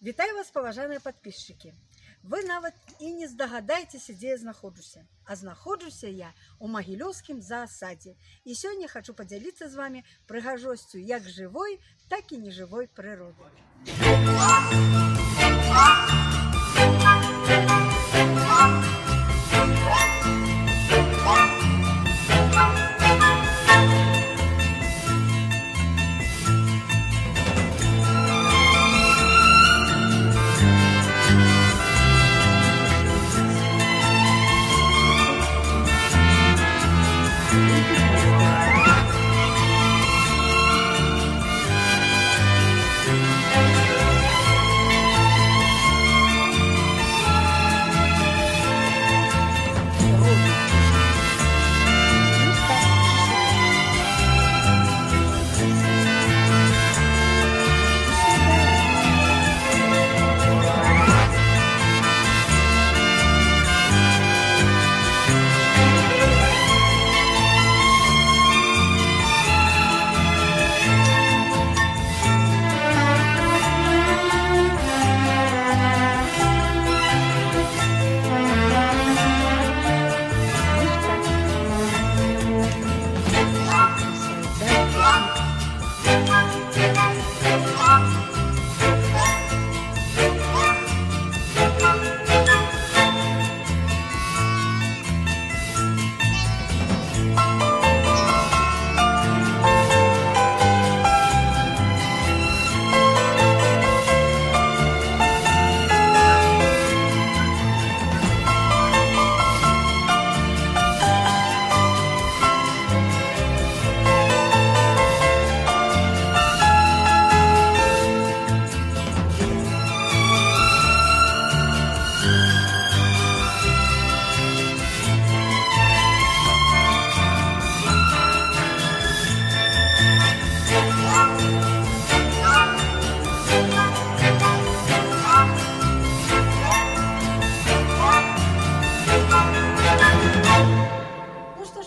Вітаю вас, паважаныя падпісчыкі. Вы нават і не здагадаецеся, дзе я знаходжуся. А знаходжуся я ў магілёўскім заасадзе. І сёння хачу падзяліцца з вамі прыгажосцю як жывой, так і нежывой прыроды.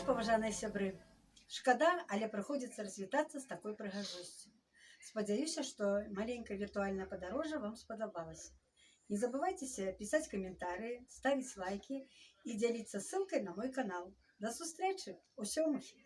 Паважаныя сябры, шкада, але прыходзіцца развітацца з такой прыгажосцю. Спадзяюся, што маленькае віртуальнае падарожжа вам спадабалася. Не забывайцеся пісаць каментарыі, ставіць лайкі і дзяліцца ссылкай на мой канал. Да сустрэчы ў сёмых!